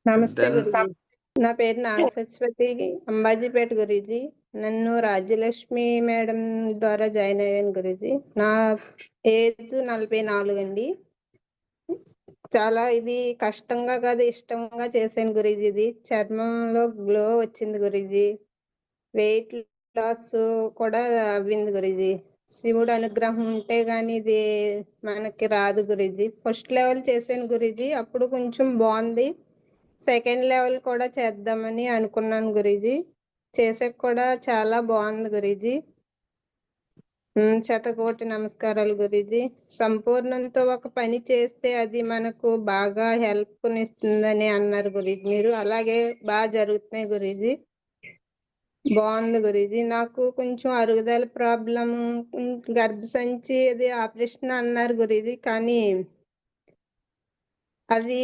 నమస్తే Then గురుజీ. నా పేరు నాగసరస్వతి అంబాజీపేట గురూజీ. నన్ను రాజ్యలక్ష్మి మేడం ద్వారా జాయిన్ అయ్యాను గురూజీ. నా ఏజ్ 44 అండి. చాలా ఇది కష్టంగా కాదు ఇష్టంగా చేశాను గురూజీ. ఇది చర్మంలో గ్లో వచ్చింది గురూజీ. వెయిట్ లాస్ కూడా అవ్వింది గురూజీ. శివుడు అనుగ్రహం ఉంటే గాని ఇది మనకి రాదు గురూజీ. ఫస్ట్ లెవెల్ చేశాను గురూజీ, అప్పుడు కొంచెం బాగుంది. సెకండ్ లెవెల్ కూడా చేద్దామని అనుకున్నాను గురూజీ. చేసాక కూడా చాలా బాగుంది గురూజీ. శతకోటి నమస్కారాలు గురూజీ. సంపూర్ణంతో ఒక పని చేస్తే అది మనకు బాగా హెల్ప్నిస్తుందని అన్నారు గురూజీ మీరు. అలాగే బాగా జరుగుతున్నాయి గురూజీ. బాగుంది గురూజీ. నాకు కొంచెం అరుగుదల ప్రాబ్లం, గర్భసంచి అది ఆపరేషన్ అన్నారు గురూజీ. కానీ అది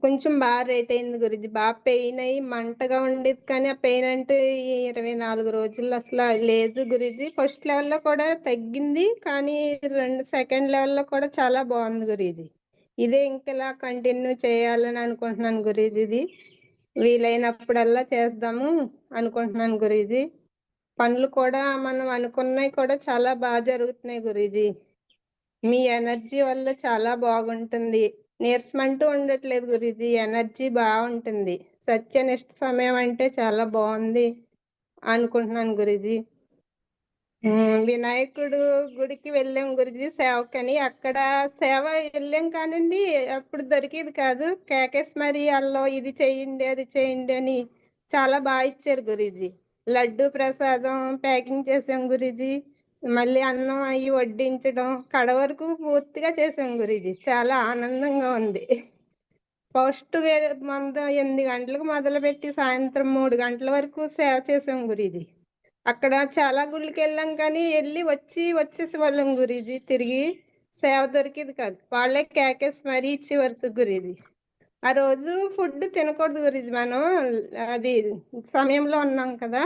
కొంచెం బాగా రేట్ అయింది గురూజీ. బాగా పెయిన్ అయ్యి మంటగా ఉండేది, కానీ ఆ పెయిన్ అంటే ఈ 24 రోజుల్లో అసలు లేదు గురూజీ. ఫస్ట్ లెవెల్లో కూడా తగ్గింది, కానీ సెకండ్ లెవెల్లో కూడా చాలా బాగుంది గురూజీ. ఇదే ఇంకెలా కంటిన్యూ చేయాలని అనుకుంటున్నాను గురూజీ. ఇది వీలైనప్పుడల్లా చేద్దాము అనుకుంటున్నాను గురూజీ. పనులు కూడా మనం అనుకున్నవి కూడా చాలా బాగా జరుగుతున్నాయి గురూజీ. మీ ఎనర్జీ వల్ల చాలా బాగుంటుంది. నీరసం అంటూ ఉండట్లేదు గురూజీ. ఎనర్జీ బాగుంటుంది. సత్యనిష్ట సమయం అంటే చాలా బాగుంది అనుకుంటున్నాను గురూజీ. వినాయకుడు గుడికి వెళ్ళాం గురూజీ సేవకని. అక్కడ సేవ వెళ్ళాం కానండి, అప్పుడు దొరికేది కాదు. కేకేస్ మరి అల్లో ఇది చేయండి అది చేయండి అని చాలా బాగా ఇచ్చారు గురూజీ. లడ్డు ప్రసాదం ప్యాకింగ్ చేసాం గురూజీ. మళ్ళీ అన్నం అవి వడ్డించడం కడ వరకు పూర్తిగా చేసాం గురూజీ. చాలా ఆనందంగా ఉంది. ఫస్ట్ 8 గంటలకు మొదలుపెట్టి సాయంత్రం 3 గంటల వరకు సేవ చేసాం గురూజీ. అక్కడ చాలా గుళ్ళకి వెళ్ళాం, కానీ వచ్చేసి వాళ్ళం గురూజీ. తిరిగి సేవ దొరికేది కాదు. వాళ్ళే కేకేసి మరీ ఇచ్చేవారు గురూజీ. ఆ రోజు ఫుడ్ తినకూడదు గురూజీ. మనం అది సమయంలో ఉన్నాం కదా,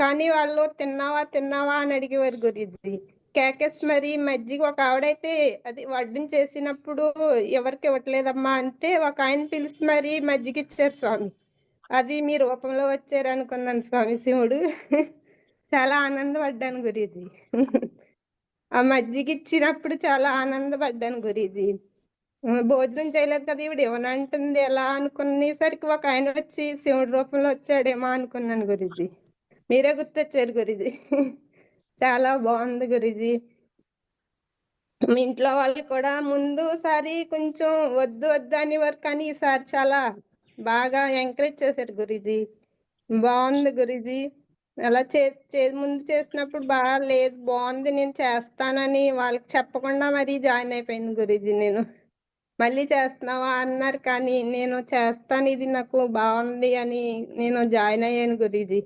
కానీ వాళ్ళు తిన్నావా అని అడిగేవారు గురూజీ. కేకేస్ మరి మజ్జిగ ఒక ఆవిడైతే అది వడ్డం చేసినప్పుడు ఎవరికి ఇవ్వట్లేదమ్మా అంటే ఒక ఆయన పిలిచి మరి మజ్జిగ ఇచ్చారు స్వామి. అది మీ రూపంలో వచ్చారు అనుకున్నాను స్వామి శివుడు. చాలా ఆనందపడ్డాను గురూజీ. ఆ మజ్జిగ ఇచ్చినప్పుడు చాలా ఆనందపడ్డాను గురూజీ. భోజనం చేయలేదు కదా ఈవిడ ఏమనంటుంది ఎలా అనుకునేసరికి ఒక ఆయన వచ్చి శివుడి రూపంలో వచ్చాడేమో అనుకున్నాను గురూజీ. మీరే గుర్తొచ్చారు గురూజీ. చాలా బాగుంది గురూజీ. మీ ఇంట్లో వాళ్ళు కూడా ముందుసారి కొంచెం వద్దు అనేవారు, కానీ ఈసారి చాలా బాగా ఎంకరేజ్ చేశారు గురూజీ. బాగుంది గురూజీ. అలా ముందు చేసినప్పుడు బాగా లేదు, బాగుంది నేను చేస్తానని వాళ్ళకి చెప్పకుండా మరీ జాయిన్ అయిపోయింది గురూజీ నేను. మళ్ళీ చేస్తున్నావా అన్నారు, కానీ నేను చేస్తాను ఇది నాకు బాగుంది అని నేను జాయిన్ అయ్యాను గురూజీ.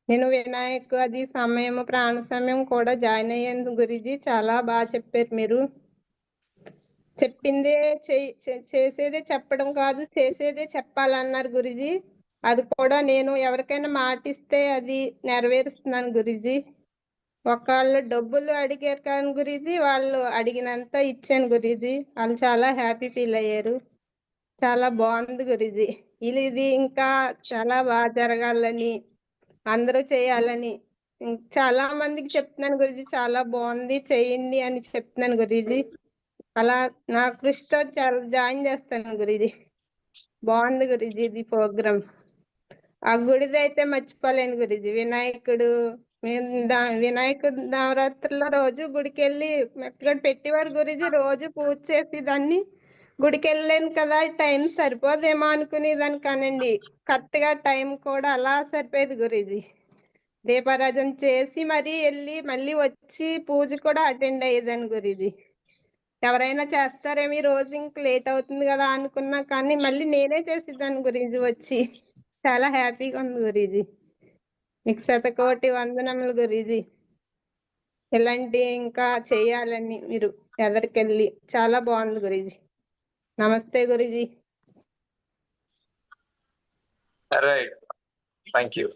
నేను వినాయక్ అది సమయం ప్రాణ సమయం కూడా జాయిన్ అయ్యాను గురూజీ. చాలా బాగా చెప్పారు మీరు. చెప్పిందే చేసేదే చెప్పడం కాదు, చేసేదే చెప్పాలన్నారు గురూజీ. అది కూడా నేను ఎవరికైనా మాటిస్తే అది నెరవేరుస్తున్నాను గురూజీ. ఒకళ్ళు డబ్బులు అడిగారు కానీ గురూజీ, వాళ్ళు అడిగినంత ఇచ్చాను గురూజీ. వాళ్ళు చాలా హ్యాపీ ఫీల్ అయ్యారు. చాలా బాగుంది గురూజీ. ఇది ఇంకా చాలా బాగా జరగాలని, అందరూ చేయాలని చాలా మందికి చెప్తున్నాను గురూజీ. చాలా బాగుంది చేయండి అని చెప్తున్నాను గురూజీ. అలా నా కృషితో జాయిన్ చేస్తాను గురూజీ. బాగుంది గురూజీ ఇది ప్రోగ్రామ్. ఆ గుడిదైతే మర్చిపోలేను గురూజీ. వినాయకుడు నవరాత్రుల రోజు గుడికి వెళ్ళి ఇక్కడ పెట్టేవారు గురూజీ. రోజు పూజ చేసి దాన్ని గుడికి వెళ్ళాను కదా, టైం సరిపోదేమో అనుకునేదాన్ని, కానండి కరెక్ట్ గా టైం కూడా అలా సరిపోయేది గురూజీ. దీపారాధన చేసి మరీ వెళ్ళి మళ్ళీ వచ్చి పూజ కూడా అటెండ్ అయ్యేదాన్ని గురూజీ. ఎవరైనా చేస్తారేమో ఈ రోజు ఇంక లేట్ అవుతుంది కదా అనుకున్నా, కానీ మళ్ళీ నేనే చేసేదాన్ని గురూజీ వచ్చి. చాలా హ్యాపీగా ఉంది గురూజీ. మీకు శతకోటి వందనములు గురూజీ. ఇలాంటి ఇంకా చేయాలని మీరు ఎదరికెళ్ళి చాలా బాగుంది గురూజీ. నమస్తే గురూజీ. right. Thank you.